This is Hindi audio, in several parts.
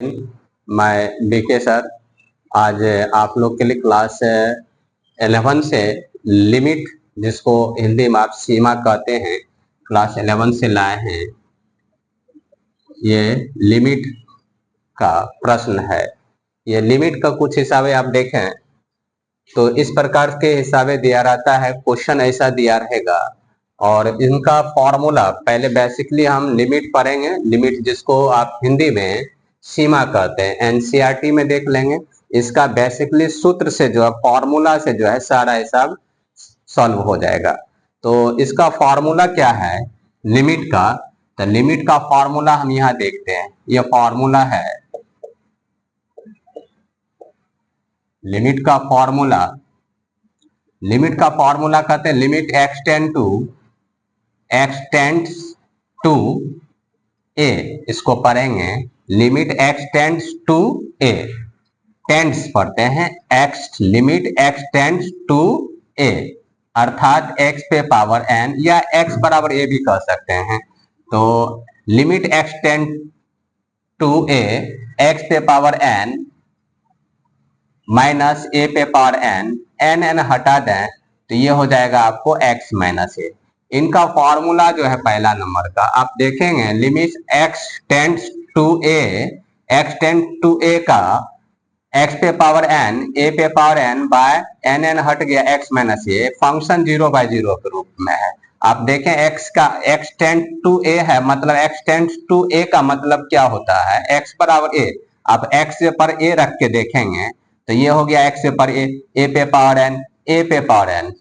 मैं बीके सर आज आप लोग के लिए क्लास 11 से लिमिट, जिसको हिंदी में आप सीमा कहते हैं, क्लास 11 से लाए हैं। ये लिमिट का प्रश्न है। ये लिमिट का कुछ हिसाबे आप देखें तो इस प्रकार के हिसाबे दिया रहता है। क्वेश्चन ऐसा दिया रहेगा और इनका फॉर्मूला पहले बेसिकली हम लिमिट पढ़ेंगे। लिमिट जिसको आप हिंदी में सीमा कहते हैं, एनसीईआरटी में देख लेंगे। इसका बेसिकली सूत्र से जो है, फॉर्मूला से जो है सारा हिसाब सॉल्व हो जाएगा। तो इसका फॉर्मूला क्या है लिमिट का? तो लिमिट का फॉर्मूला हम यहाँ देखते हैं। यह फॉर्मूला है लिमिट का फॉर्मूला। लिमिट का फॉर्मूला कहते हैं limit x tends to A. इसको पढ़ेंगे limit x tends to A. Tends पढ़ते हैं x, limit x tends to A, अर्थात x पे पावर n या x बराबर a भी कह सकते हैं। तो limit x tend to a, x पे पावर n माइनस a पे पावर n हटा दें तो ये हो जाएगा आपको x माइनस a। इनका फॉर्मूला जो है पहला नंबर का आप देखेंगे, limit x tends to a का x पे पावर n, a पे पावर n बाय n हट गया x माइनस a, फंक्शन 0/0 के रूप में है। आप देखें x टेंड टू a है, मतलब x टेंड्स टू a का मतलब क्या होता है, x बराबर a। आप x पर a रख के देखेंगे तो ये हो गया x पर a पे पावर n, a पे पावर n,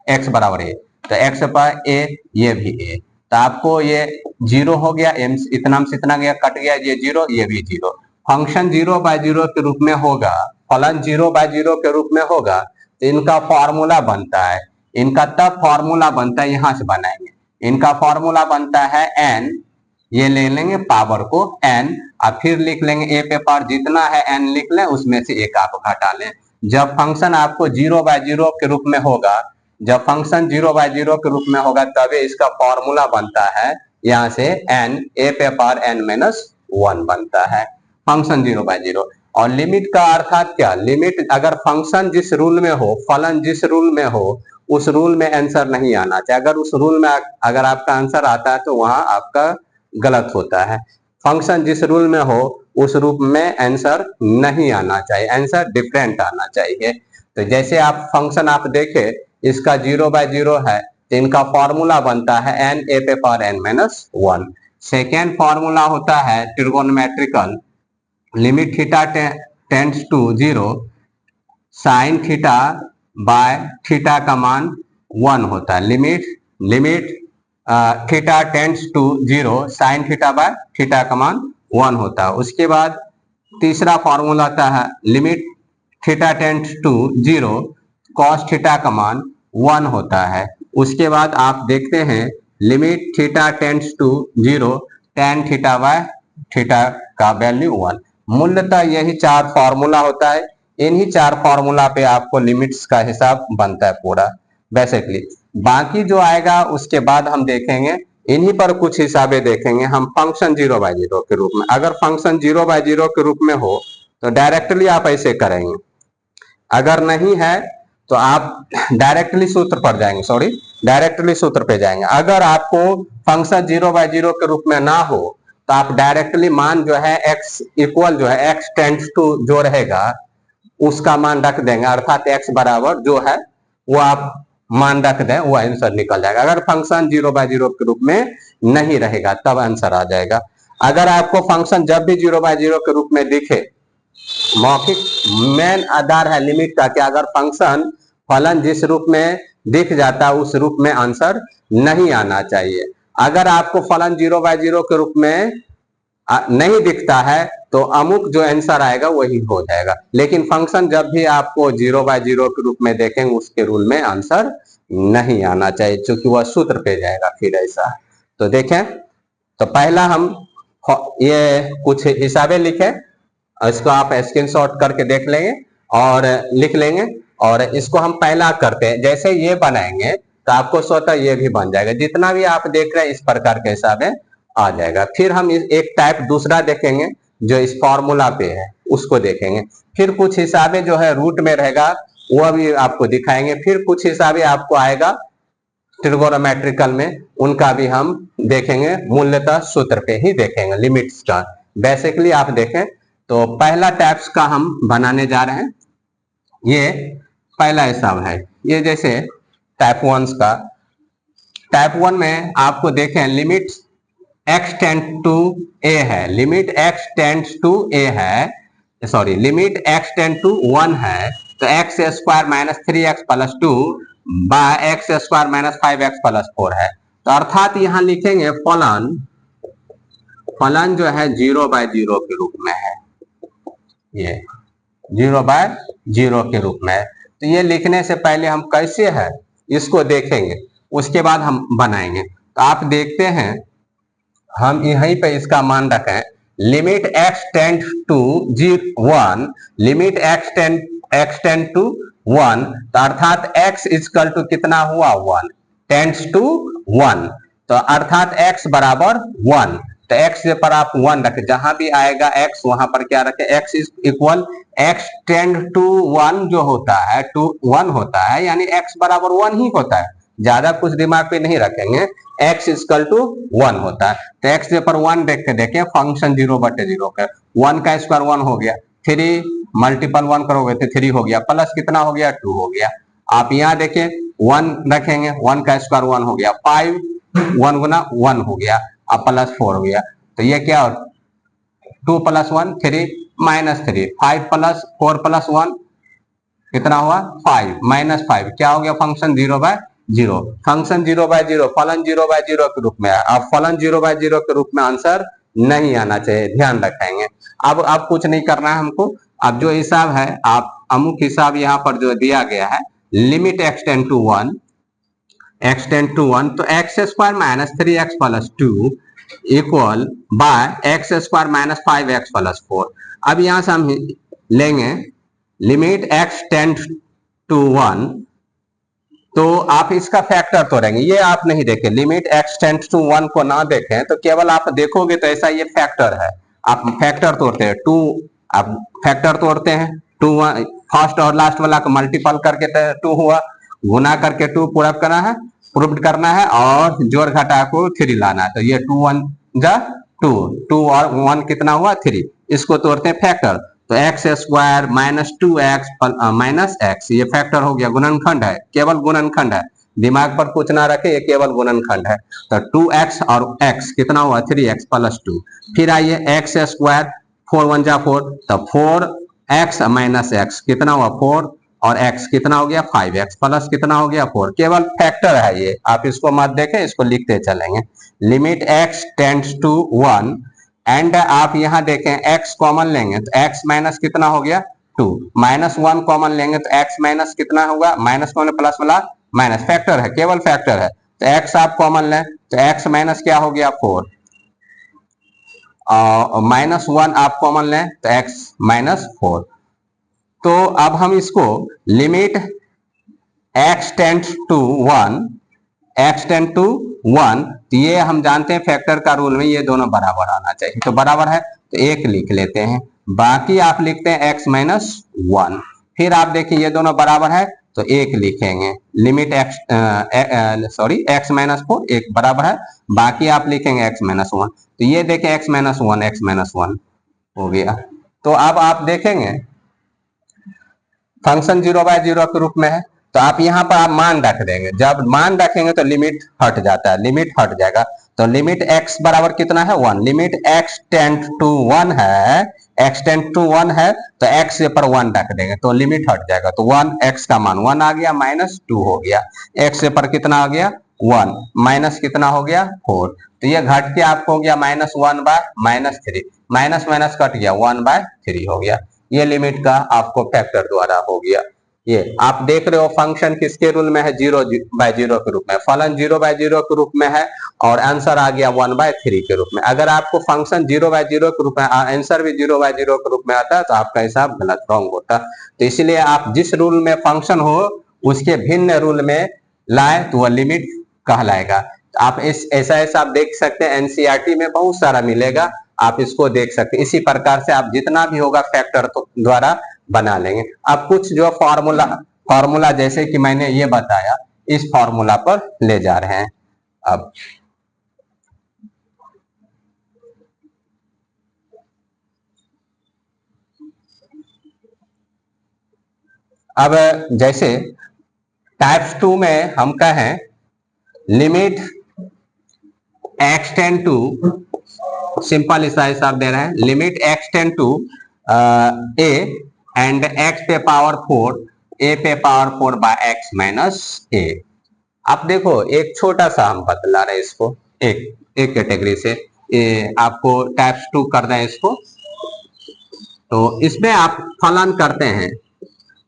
x बराबर a। तो x पर a, ये भी a, तो आपको ये 0 हो गया, इतना से इतना गया, कट गया, ये 0, ये भी 0। फंक्शन 0/0 के रूप में होगा, फलन 0/0 के रूप में होगा तो इनका फॉर्मूला बनता है। इनका तब फॉर्मूला बनता है, यहां से बनाएंगे। इनका फॉर्मूला बनता है n, ये ले लेंगे पावर को n, और फिर लिख लेंगे a पे पावर जितना है n लिख लें, उसमें से एक आप घटा लें। जब फंक्शन आपको 0/0 के रूप में होगा, जब फंक्शन 0/0 के रूप में होगा तभी इसका फॉर्मूला बनता है। यहाँ से n, a पे पावर n माइनस 1 बनता है, फंक्शन 0/0। और लिमिट का अर्थात क्या, लिमिट अगर फंक्शन जिस रूल में हो, फलन जिस रूल में हो, उस रूल में आंसर नहीं आना चाहिए। अगर उस रूल में अगर आपका आंसर आता है तो वहां आपका गलत होता है। फंक्शन जिस रूल में हो उस रूप में आंसर नहीं आना चाहिए, आंसर डिफरेंट आना चाहिए। तो जैसे आप फंक्शन आप देखे, इसका 0/0 है तो इनका फॉर्मूला बनता है n, a पे power n minus 1। Second formula होता है trigonometrical, limit theta tends to 0, sine theta by theta का मान 1 होता है। Limit theta tends to 0, sine theta by theta का मान 1 होता है। उसके बाद तीसरा फॉर्मूला आता है limit theta tends to 0, cos theta का मान 1 होता है। उसके बाद आप देखते हैं limit theta tends to 0, tan theta by theta का वैल्यू 1। मूलतः यही 4 फॉर्मूला होता है। इन्हीं 4 फॉर्मूला पे आपको लिमिट्स का हिसाब बनता है पूरा बेसिकली। बाकी जो आएगा उसके बाद हम देखेंगे, इन्हीं पर कुछ हिसाबे देखेंगे हम। फंक्शन 0/0 के रूप में, अगर फंक्शन 0/0 के रूप में हो तो डायरेक्टली आप ऐसे करेंगे, अगर नहीं है तो आप डायरेक्टली सूत्र पर जाएंगे, डायरेक्टली सूत्र पे जाएंगे। अगर आपको फंक्शन 0/0 के रूप में ना हो तो आप डायरेक्टली मान जो है x इक्वल जो है x टेंड्स टू जो रहेगा उसका मान रख देंगे, अर्थात x बराबर जो है वो आप मान रख दें, वो आंसर निकल जाएगा। अगर फंक्शन 0/0 के रूप में नहीं रहेगा तब आंसर आ जाएगा। अगर आपको फंक्शन जब भी 0/0 के रूप में दिखे, मौखिक मेन आधार है लिमिट का कि अगर फंक्शन फलन जिस रूप में दिख जाता है उस रूप में आंसर नहीं आना चाहिए। अगर आपको फलन 0/0 के रूप में नहीं दिखता है तो अमुक जो आंसर आएगा वही हो जाएगा। लेकिन फंक्शन जब भी आपको 0/0 के रूप में देखेंगे उसके रूल में आंसर नहीं आना चाहिए, क्योंकि वह सूत्र पे जाएगा फिर ऐसा। तो देखें, तो पहला हम ये कुछ हिसाबे लिखे, इसको आप स्क्रीनशॉट करके देख लेंगे और लिख लेंगे। और इसको हम पहला करते हैं, जैसे ये बनाएंगे तो आपको स्वतः ये भी बन जाएगा। जितना भी आप देख रहे हैं इस प्रकार के हिसाब आ जाएगा। फिर हम एक टाइप दूसरा देखेंगे जो इस फॉर्मूला पे है उसको देखेंगे। फिर कुछ हिसाबे जो है रूट में रहेगा वो भी आपको दिखाएंगे। फिर कुछ हिसाबे आपको आएगा ट्रिगोनोमेट्रिकल में, उनका भी हम देखेंगे, मूल्यतः सूत्र पे ही देखेंगे, लिमिट्स का। बेसिकली आप देखें तो पहला टाइप्स का हम बनाने जा रहे हैं। ये पहला हिसाब है, ये जैसे टाइप 1 का। टाइप 1 में आपको देखें limit x tend to a है, limit x tends to a है, sorry limit x tend to 1 है, तो x square minus 3x plus 2 by x square minus 5x plus 4 है। तो अर्थात यहां लिखेंगे फलन, फलन जो है 0/0 के रूप में है, ये 0/0 के रूप में है। तो ये लिखने से पहले हम कैसे है इसको देखेंगे, उसके बाद हम बनाएंगे। तो आप देखते हैं हम यहीं पे इसका मान रखें, limit x tend to 1, limit x tend to 1, तो अर्थात x इक्वल टू कितना हुआ 1, टेंड्स टू 1, तो अर्थात x बराबर 1। तो x पर आप 1 रखें, जहां भी आएगा x वहां पर क्या रखें, x is equal x tend to 1 जो होता है, टू 1 होता है, यानी x बराबर 1 ही होता है, ज्यादा कुछ दिमाग पे नहीं रखेंगे, x इक्वल टू 1 होता है। तो x पर 1 देखें फंक्शन 0/0 का, 1 का स्क्वायर 1 हो गया, 3 मल्टीपल 1 करोगे तो 3 हो गया, प्लस कितना हो गया 2 हो गया। आप यहाँ देखें 1 रखेंगे, 1 का स्क्वायर 1 हो गया, 5 1 गुना 1 हो गया, अब प्लस 4 हो गया। तो ये क्या 2 प्लस 1 3 माइनस 3, 5 प्लस 4 प्लस 1 कितना हुआ 5 माइनस 5, क्या हो गया फंक्शन 0/0। फंक्शन 0/0 फलन 0/0 के रूप में है। अब फलन 0/0 के रूप में आंसर नहीं आना चाहिए, ध्यान रखेंगे। अब कुछ नहीं करना है हमको। अब जो हिसाब है आप अमुक हिसाब यहाँ पर जो दिया गया है, limit x tend to 1, x tend to 1, तो x square minus 3x plus 2 equal by x square minus 5x plus 4। अब यहां से हम लेंगे लिमिट x टेंड टू 1, तो आप इसका फैक्टर तोड़ेंगे, ये आप नहीं देखें, लिमिट x टेंड टू 1 को ना देखें, तो केवल आप देखोगे तो ऐसा ये फैक्टर है, आप फैक्टर तोड़ते हैं 2, आप फैक्टर तोड़ते हैं 2, फर्स्ट और लास्ट वाला को मल्टीपल करके 2 हुआ, गुना करके 2 पूरा करना है, प्रूव करना है, और जोड़ घटा को 3 लाना है। तो ये 2 1 जा 2, 2 और 1 कितना हुआ 3, इसको तोड़ते हैं फैक्टर। तो x square minus 2x minus x, ये फैक्टर हो गया, गुणनखंड है, केवल गुणनखंड है, दिमाग पर कुछ ना रखे, ये केवल गुणनखंड है। तो 2x और x कितना हुआ 3x प्लस 2। फिर आइए एक्स स्क्वायर 4 1 जा 4, तो 4x माइनस x कितना हुआ 4, और x कितना हो गया 5x प्लस कितना हो गया 4, केवल फैक्टर है ये, आप इसको मत देखें, इसको लिखते चलेंगे। Limit x tends to 1 and आप यहां देखें x कॉमन लेंगे तो x माइनस कितना हो गया 2, माइनस 1 कॉमन लेंगे तो x माइनस कितना होगा, माइनस कॉमन प्लस वाला माइनस, फैक्टर है, केवल फैक्टर है, तो x आप कॉमन लें तो x माइनस क्या हो गया 4, माइनस 1 आप कॉमन लें तो x माइनस 4। तो अब हम इसको limit x tends to 1, x tend to 1, तो ये हम जानते हैं फैक्टर का रूल में ये दोनों बराबर आना चाहिए, तो बराबर है तो 1 लिख लेते हैं, बाकी आप लिखते हैं x माइनस 1। फिर आप देखिए ये दोनों बराबर है तो 1 लिखेंगे, लिमिट x माइनस 4 1 बराबर है, बाकी आप लिखेंगे x माइनस 1। तो ये देखें x माइनस 1 हो गया। तो अब आप देखेंगे फंक्शन 0/0 के रूप में है, तो आप यहाँ पर आप मान रख देंगे, जब मान रखेंगे तो लिमिट हट जाता है, लिमिट हट जाएगा। तो लिमिट x बराबर कितना है 1, लिमिट x टेंड टू 1 है, x टेंड टू 1 है, तो x पर 1 रख देंगे तो लिमिट हट जाएगा, तो 1 x का मान 1 आ गया, माइनस 2 हो गया, x पर कितना आ गया 1, माइनस कितना हो गया 4, तो ये घट के आपको हो गया minus 1 bye minus 3, minus minus cut गया 1/3 हो गया। ये लिमिट का आपको फैक्टर द्वारा हो गया। ये आप देख रहे हो फंक्शन किसके रूल में है 0/0 के रूप में, फलन 0/0 के रूप में है, और आंसर आ गया 1/3 के रूप में। अगर आपको फंक्शन 0/0 के रूप में आंसर भी 0/0 के रूप में आता है तो आपका हिसाब गलत रॉन्ग होता। तो इसलिए आप जिस रूल में फंक्शन हो उसके भिन्न रूल में लाए तो वह लिमिट कहलाएगा। आप ऐसा आप देख सकते हैं, एनसीईआरटी में बहुत सारा मिलेगा, आप इसको देख सकते हैं। इसी प्रकार से आप जितना भी होगा फैक्टर तो द्वारा बना लेंगे। अब कुछ जो फॉर्मूला जैसे कि मैंने ये बताया, इस फॉर्मूला पर ले जा रहे हैं। अब जैसे टाइप्स 2 में हम कहें limit x tend to, simple इसका हिसाब दे रहे हैं, limit x tend to a and x पे पावर 4 a पे power 4 by x minus a। आप देखो एक छोटा सा हम बतला रहे हैं इसको, एक कैटेगरी से आपको टाइप्स 2 कर दें इसको। तो इसमें आप फलन करते हैं,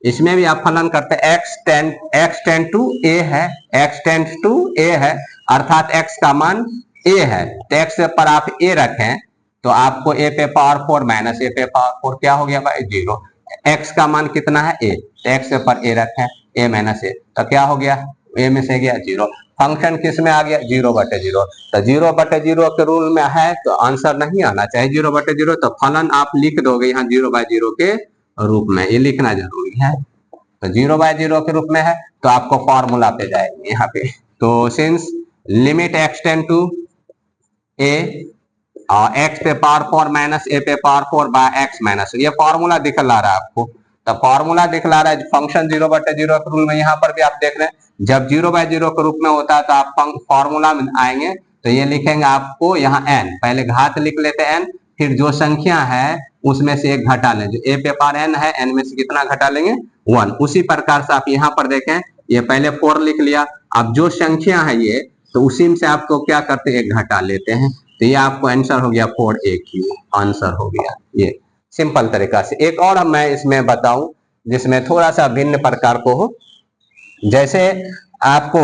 इसमें भी आप फलन करते हैं। x टेंड टू a है, x टेंड टू a है, अर्थात x का मान a है, तो x पर आप a रखें तो आपको a पे पावर 4 माइनस a पे पावर 4 क्या हो गया भाई 0। x का मान कितना है a, तो x पर a रखें a माइनस a, तो क्या हो गया a में से गया 0। फंक्शन किस में आ गया 0/0, तो 0/0 के रूल में है तो आंसर नहीं आना चाहिए 0/0, तो फलन आप लिख दोगे यहाँ 0/0 के रूप में, ये लिखना जरूरी है। तो 0/0 के रूप में है तो आपको फॉर्मूला पे जाएंगे यहाँ पे। तो since limit x tend to a और x पे पावर 4 माइनस a पे पावर 4 बाय x माइनस, ये फॉर्मूला दिखला रहा है आपको। तो फॉर्मूला दिखला रहा है फंक्शन 0/0 के रूल में, यहाँ पर भी आप देख रहे हैं जब 0/0 के रूप में होता है तो आप फॉर्मूला में आएंगे तो ये लिखेंगे आपको यहाँ n, पहले घात लिख लेते हैं n, फिर जो संख्या है उसमें से एक घटा लें, जो a पे पावर n है n में से कितना घटा लेंगे 1। उसी प्रकार से आप यहाँ पर देखें ये पहले 4 लिख लिया, अब जो संख्या है ये तो उसी से आपको क्या करते हैं एक घटा लेते हैं, तो ये आपको आंसर हो गया 4aq, आंसर हो गया ये सिंपल तरीका से। एक और मैं इसमें बताऊं जिसमें थोड़ा सा भिन्न प्रकार को हो, जैसे आपको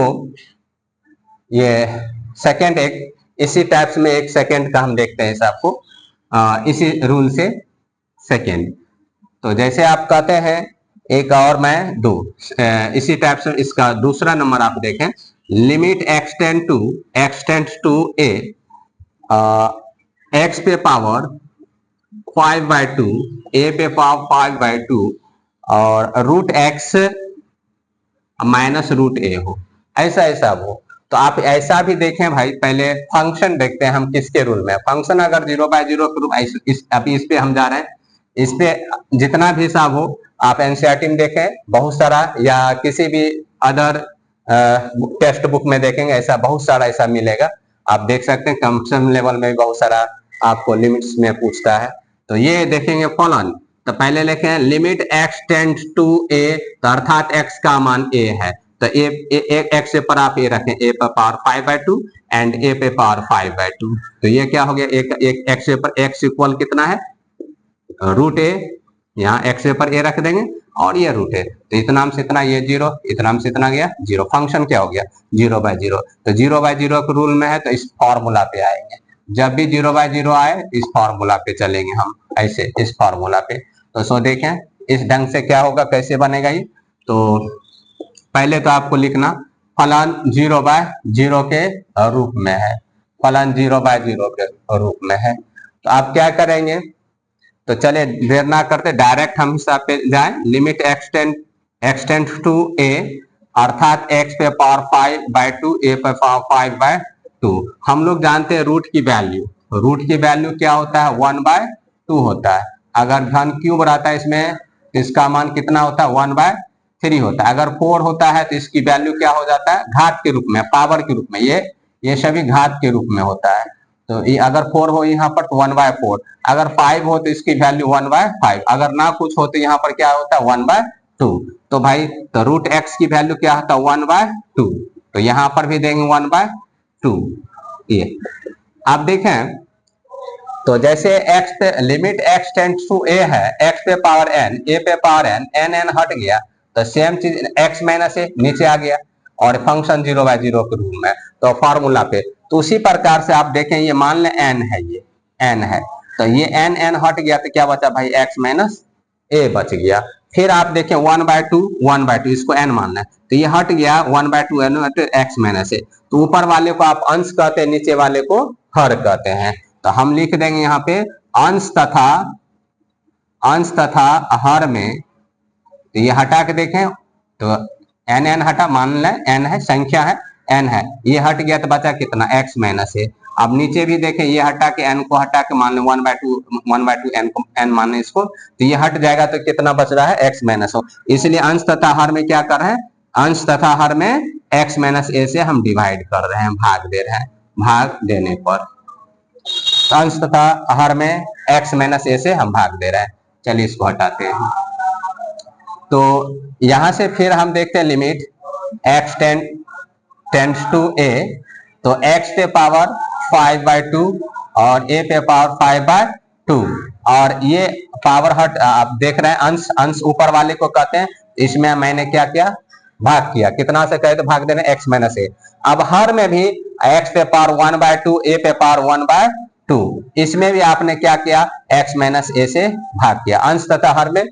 ये सेकंड एक इसी टाइप्स में एक सेकंड का हम देखते हैं हिसाब को इसी रूल से सेकंड। तो जैसे आप कहते हैं एक और मैं दो, इसी टाइप से इसका दूसरा नंबर आप देखें, limit x tend to a x पे पावर 5/2 a पे पावर 5/2 और root x minus root a हो, ऐसा ऐसा हो। तो आप ऐसा भी देखें भाई, पहले फंक्शन देखते हैं हम किसके रूल में। फंक्शन अगर 0/0 के रूल, अभी इस पे हम जा रहे हैं, इस पे जितना भी हिसाब हो आप एनसीईआरटी में देखें बहुत सारा, या किसी भी अदर टेक्स्ट बुक में देखेंगे ऐसा बहुत सारा ऐसा मिलेगा, आप देख सकते हैं। कंपटीशन लेवल में बहुत सारा आपको लिमिट्स में पूछता है। तो ये देखेंगे फलन, तो पहले लिखें limit x tend to a, तो अर्थात x का मान a है, तो x पर आप a रखें a पर पावर 5/2 एंड a पे पावर 5/2, तो ये क्या हो गया एक x पर x इक्वल कितना है रूट a, यहाँ x पर a रख देंगे और ये रूट है, तो इतना से इतना ये 0, इतना से इतना गया 0, फंक्शन क्या हो गया 0/0। तो 0/0 के रूल में है तो इस फॉर्मूला पे आएंगे, जब भी 0/0 आए इस फॉर्मूला पे चलेंगे हम, ऐसे इस फॉर्मूला पे। तो सो देखें इस ढंग से क्या होगा, कैसे बनेगा ये। तो पहले तो आपको लिखना फलन 0/0 के रूप में है, फलन 0/0 के रूप में है। तो आप क्या करेंगे, तो चले देर ना करते डायरेक्ट हम हिसाब पे जाएं। Limit x tend to a अर्थात x पे पावर 5/2 a पे पावर 5/2, हम लोग जानते हैं रूट की वैल्यू क्या होता है 1/2 होता है। अगर धन क्यूब रहता है इसमें तो इसका मान कितना होता है 1/3 होता है। अगर 4 होता है तो इसकी वैल्यू क्या हो जाता है घात के रूप में, पावर के रूप में, ये सभी घात के रूप में होता है। तो ये अगर 4 हो यहाँ पर तो 1/4, अगर 5 हो तो इसकी वैल्यू 1/5, अगर ना कुछ हो तो यहाँ पर क्या होता है 1/2। तो भाई तो रूट x की वैल्यू क्या होता है 1/2, तो यहाँ पर भी देंगे 1/2। ये आप देखें तो जैसे x पे limit x tends to a है, x पे पावर n a पे पावर n हट गया तो सेम चीज x माइनस a नीचे आ गया और फंक्शन 0/0 के रूप में, तो फॉर्मूला पे। तो उसी प्रकार से आप देखें ये मान लें n है, ये n है, तो ये n हट गया तो क्या बचा भाई x माइनस a बच गया। फिर आप देखें 1/2 इसको n मानना है तो ये हट गया 1/2 x माइनस a, तो ऊपर वाले को आप अंश कहते हैं नीचे वाले को हर कहते हैं। तो हम लिख देंगे यहाँ पे अंश तथा हर में, तो ये हटा के देखें तो एन एन हटा, मान लें एन है, संख्या है एन है, ये हट गया तो बचा कितना x माइनस ए। अब नीचे भी देखें, ये हटा के एन को हटा के मान लें 1/2 एन को एन मान लें इसको, तो ये हट जाएगा तो कितना बच रहा है x माइनस ओ। इसलिए अंश तथा हर में क्या कर रहे हैं, अंश तथा हर में x माइनस ए से हम डिवाइड कर रहे हैं, भाग दे रहे हैं। भाग देने पर अंश तथा हर में x माइनस ए से हम भाग दे रहे हैं। चलिए इसको हटाते हैं। तो यहां से फिर हम देखते हैं limit x tends to a, तो x पे पावर 5/2 और a पे पावर 5/2, और ये पावर हट आप देख रहे हैं, अंश ऊपर वाले को कहते हैं, इसमें मैंने क्या किया, भाग किया, कितना से कहे तो भाग देने x माइनस ए। अब हर में भी x पे पावर 1/2 a पे पावर 1/2, इसमें भी आपने क्या किया, x माइनस ए से भाग किया, अंश तथा हर में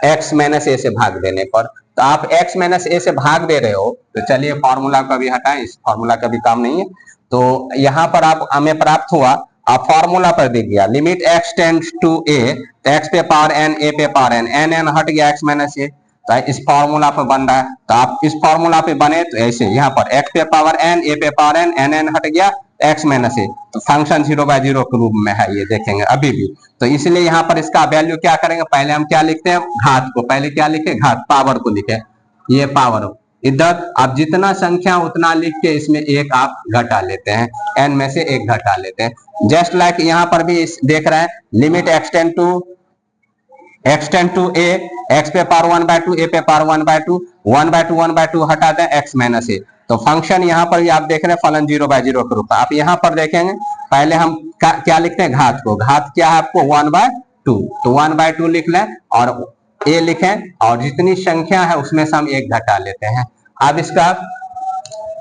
x माइनस ए से भाग देने पर। तो आप x माइनस ए से भाग दे रहे हो, तो चलिए फॉर्मूला का भी हटाएं, इस फॉर्मूला का भी काम नहीं है। तो यहां पर आप हमें प्राप्त हुआ, आप फॉर्मूला पर देख गया limit x tends to a, तो x पे पावर n a पे पावर n, n हट गया x माइनस ए, तो इस फॉर्मूला पर बन रहा है। तो आप इस फॉर्मूला पे बने तो ऐसे यहाँ पर x पे पावर n a पे पावर n, n हट गया x माइनस ए, तो फंक्शन 0/0 के रूप में है, ये देखेंगे अभी भी। तो इसलिए यहाँ पर इसका वैल्यू क्या करेंगे, पहले हम क्या लिखते हैं, घात को, पहले क्या लिखे, घात, पावर को लिखे, ये पावर। इधर आप जितना संख्या उतना लिख के इसमें एक आप घटा लेते हैं, n में से एक घटा लेते हैं। जस्ट लाइक यहाँ पर भी देख रहे हैं limit x tend to a, x पे पावर 1/2 a पे पावर 1/2, 1/2 हटा दें x माइनस ए, तो फंक्शन यहाँ पर भी आप देख रहे हैं फलन 0/0 के रूप में। आप यहाँ पर देखेंगे, पहले हम क्या लिखते हैं, घात को, घात क्या है आपको 1/2, तो 1/2 लिख लें और a लिखें, और जितनी संख्या है उसमें से हम एक घटा लेते हैं। अब इसका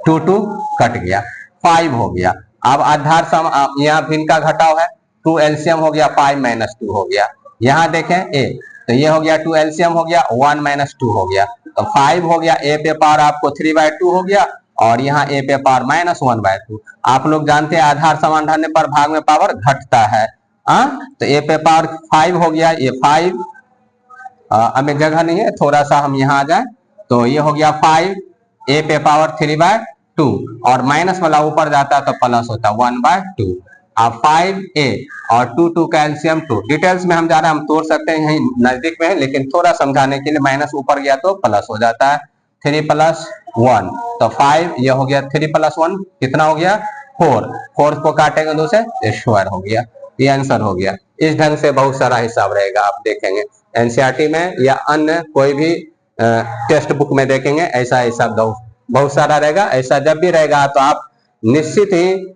2 कट गया, 5 हो गया। अब आधार सम यहाँ भिन्न का घटाव है, 2 एलसीएम हो गया, 5 - 2 हो गया। यहाँ देखें a, तो ये हो गया 2 एलसीएम हो गया, 1 - 2 हो गया, तो 5 हो गया, a पे पावर आपको 3/2 हो गया, और यहाँ a पे पावर -1/2। आप लोग जानते हैं आधार समान रहने पर भाग में पावर घटता है, तो a पे पावर 5 हो गया, ये 5, हमें जगह नहीं है, थोड़ा सा हम यहाँ आ जाए, तो ये हो गया 5, a पे पावर 3/2, और माइनस वाला ऊपर जाता है तो प्लस होता है 1/2। अब 5a और 2 कैल्शियम 2, डिटेल्स में हम जा रहे हैं, हम तोड़ सकते हैं, यही नजदीक में है, लेकिन थोड़ा समझाने के लिए माइनस ऊपर गया तो प्लस हो जाता है, 3 + 1, तो 5, ये हो गया 3 + 1 कितना हो गया, 4 को काटेंगे 2 से, स्क्वायर हो गया, ये आंसर हो गया। इस ढंग से बहुत सारा हिसाब रहेगा, आप देखेंगे एनसीईआरटी में या अन्य कोई भी टेक्स्ट बुक में देखेंगे, ऐसा हिसाब बहुत सारा रहेगा। ऐसा जब भी रहेगा तो आप निश्चित ही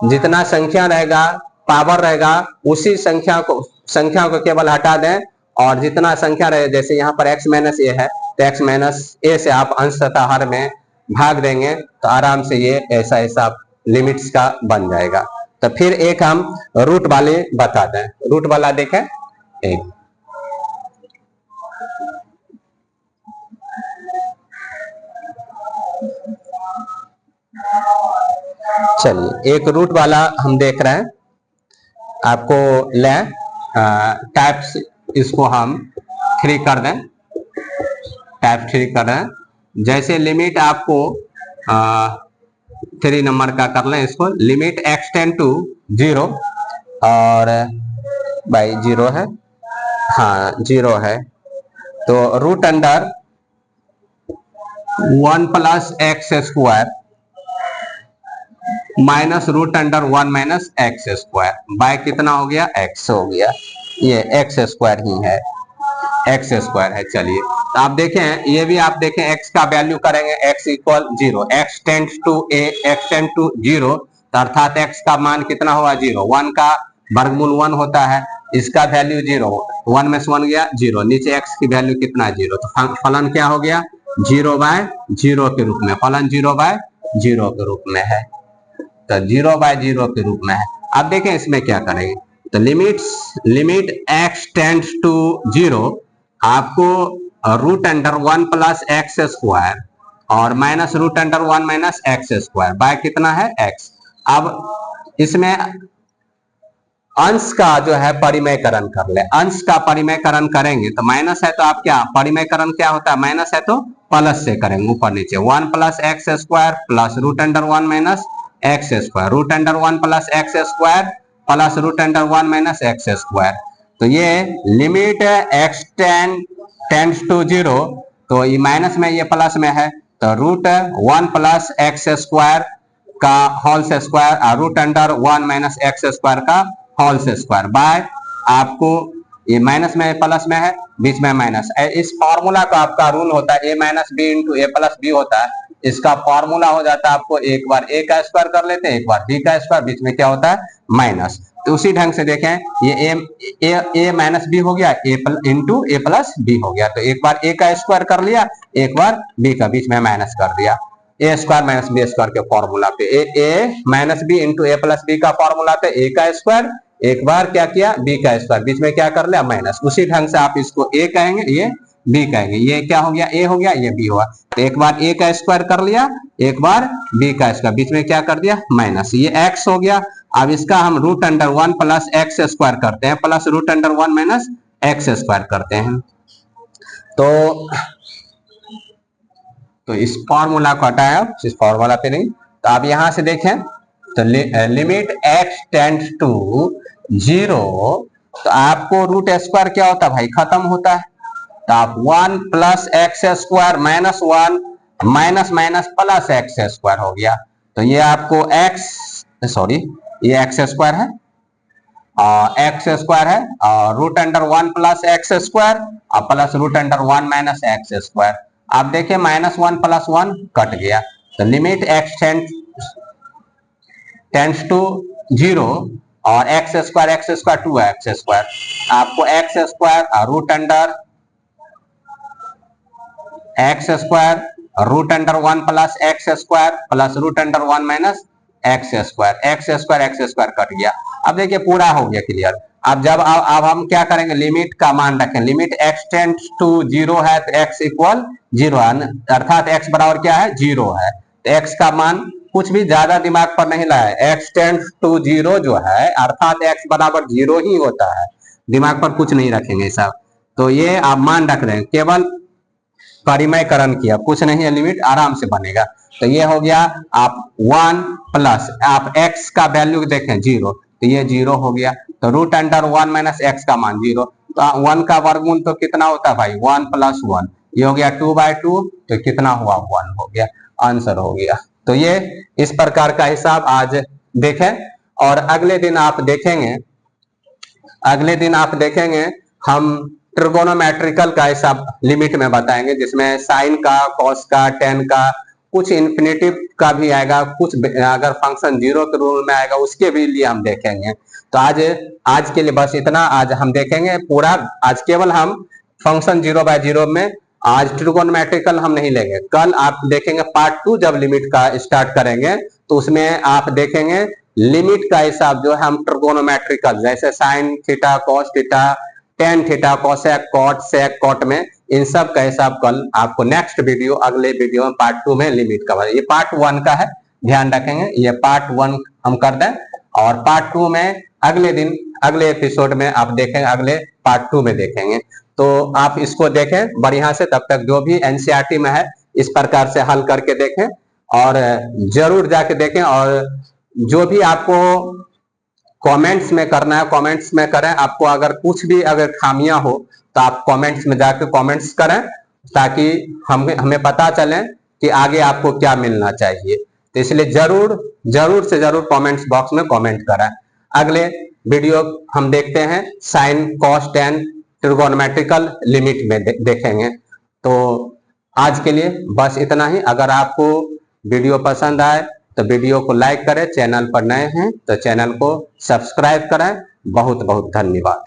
जितना संख्या रहेगा, पावर रहेगा, उसी संख्या को केवल हटा दें, और जितना संख्या रहे, जैसे यहाँ पर x माइनस ए है, तो x माइनस ए से आप अंश तथा हर में भाग देंगे, तो आराम से ये ऐसा हिसाब लिमिट्स का बन जाएगा। तो फिर एक हम रूट वाले बता दें, रूट वाला देखें एक, चलिए एक रूट वाला हम देख रहे हैं, आपको लें टाइप्स, इसको हम 3 कर दें, टाइप 3 कर रहे हैं। जैसे लिमिट आपको 3 नंबर का कर लें, इसको लिमिट x टेंड टू 0, और भाई 0 है, हाँ 0 है, तो root under 1 + x² minus root under 1 - x² by कितना हो गया, x हो गया, ये x² ही है, x² है। चलिए तो आप देखें, ये भी आप देखें x का वैल्यू करेंगे, x = 0, x tends to a, x tend to 0, अर्थात x का मान कितना होगा, 0, 1 का वर्गमूल 1 होता है, इसका वैल्यू 0, 1 में से 1 गया 0, नीचे x की वैल्यू कितना 0, तो फलन क्या हो गया, 0/0 के रूप में, फलन 0/0 के रूप में है, तो 0/0 के रूप में है। अब देखें इसमें क्या करेंगे, तो लिमिट x टेंड्स टू 0 आपको रूट अंडर 1 + x² और minus root under 1 - x² by कितना है, x। अब इसमें अंश का जो है परिमयकरण कर ले। अंश का परिमयकरण करेंगे तो माइनस है तो आप क्या परिमयकरण क्या होता है, माइनस है तो प्लस से करेंगे ऊपर नीचे। 1 plus x square plus root under 1 minus x square, root under 1 plus x square plus root under 1 minus x square. तो ये लिमिट एक्स टेंड्स टू 0, तो ये माइनस में ये प्लस में है, तो रूट 1 प्लस एक्स स्क्वायर का होल स्क्वायर और root under 1 minus x square का होल स्क्वायर बाय आपको ये माइनस में प्लस में है, बीच में माइनस। इस फॉर्मूला का आपका रूल होता है a minus B into A plus B होता है। इसका फॉर्मूला हो जाता है आपको एक बार a का स्क्वायर कर लेते हैं, एक बार b का स्क्वायर, बीच में क्या होता है माइनस। तो उसी ढंग से देखें ये a माइनस बी हो गया, a into A plus B हो गया। तो एक बार a का स्क्वायर कर लिया, एक बार b का, बीच में माइनस कर दिया। ए स्क्वायर माइनस बी स्क्वायर के फॉर्मूला पे ए minus B into A plus B का फॉर्मूला पे a का स्क्वायर, एक बार क्या किया b का स्क्वायर, बीच में क्या कर लिया माइनस। उसी ढंग से आप इसको a कहेंगे, ये b कहेंगे। ये क्या हो गया a हो गया, ये b हुआ। तो एक बार a का स्क्वायर कर लिया, एक बार b का स्क्वायर, बीच में क्या कर दिया माइनस, ये x हो गया। अब इसका हम root under 1 plus x square करते हैं, plus root under 1 minus x square करते हैं। तो इस फॉर्मूला को हटाया, इस फॉर्मूला पे नहीं। तो आप यहां से देखें तो लिमिट x टेंड्स टू 0, तो आपको रूट स्क्वायर क्या होता है भाई, खत्म होता है। तो आप 1 plus x square minus 1 minus minus plus x square हो गया। तो ये आपको ये एक्स स्क्वायर है, एक्स स्क्वायर है, और root under 1 plus x square और plus root under 1 minus x square. आप देखिए माइनस 1 प्लस 1 कट गया। तो लिमिट x टेंड्स टू 0 और एक्स स्क्वायर 2 एक्स स्क्वायर, आपको एक्स स्क्वायर और root under x square root under 1 plus x square plus root under 1 minus x square cut गया। अब देखिए पूरा हो गया क्लियर। अब हम क्या करेंगे, लिमिट का मान रखें। लिमिट x टेंड्स टू 0 है तो x इक्वल 0 है, अर्थात x बराबर क्या है 0 है। तो x का मान कुछ भी ज्यादा दिमाग पर नहीं लाया, x टेंड्स टू 0 जो है अर्थात x बराबर 0 ही होता है, दिमाग पर कुछ नहीं रखेंगे सब। तो ये आप मान रख रहे हैं, केवल परिमयकरण किया, कुछ नहीं है, लिमिट आराम से बनेगा। तो ये हो गया आप 1 प्लस आप x का वैल्यू देखें 0, तो ये 0 हो गया। तो रूट अंडर 1 माइनस एक्स का मान 0, तो 1 का वर्गमूल तो कितना होता है भाई 1 प्लस 1, ये हो गया 2/2, तो कितना हुआ 1 हो गया, आंसर हो गया। तो ये इस प्रकार का हिसाब आज देखें, और अगले दिन आप देखेंगे हम ट्रिगोनोमेट्रिकल का हिसाब लिमिट में बताएंगे, जिसमें साइन का, कॉस का, टेन का, कुछ इन्फिनेटिव का भी आएगा, कुछ अगर फंक्शन 0 के रूल में आएगा उसके भी लिए हम देखेंगे। तो आज के लिए बस इतना। आज हम देखेंगे पूरा, आज केवल हम फंक्शन 0/0 में, आज ट्रिगोनोमेट्रिकल हम नहीं लेंगे। कल आप देखेंगे पार्ट 2 जब लिमिट का स्टार्ट करेंगे, तो उसमें आप देखेंगे लिमिट का हिसाब जो है हम ट्रिगोनोमेट्रिकल, जैसे sine theta, cos theta, tan theta, cosec, cot, sec, cot में, इन सब का हिसाब कल आपको नेक्स्ट वीडियो, अगले वीडियो में पार्ट 2 में लिमिट का। ये पार्ट 1 का है, ध्यान रखेंगे, ये पार्ट 1 हम कर दें, और पार्ट 2 में अगले दिन, अगले एपिसोड में आप देखेंगे, अगले पार्ट 2 में देखेंगे। तो आप इसको देखें बढ़िया से, तब तक जो भी एनसीईआरटी में है इस प्रकार से हल करके देखें, और जरूर जाके देखें। और जो भी आपको कमेंट्स में करना है, कमेंट्स में करें। आपको अगर कुछ भी अगर खामियां हो तो आप कमेंट्स में जाकर कमेंट्स करें, ताकि हमें पता चले कि आगे आपको क्या मिलना चाहिए। तो इसलिए जरूर से जरूर कमेंट्स बॉक्स में कमेंट करें। अगले वीडियो हम देखते हैं sine, cos, tan, trigonometrical limit में देखेंगे। तो आज के लिए बस इतना ही। अगर आपको वीडियो पसंद आए तो वीडियो को लाइक करें, चैनल पर नए हैं तो चैनल को सब्सक्राइब करें। बहुत बहुत धन्यवाद।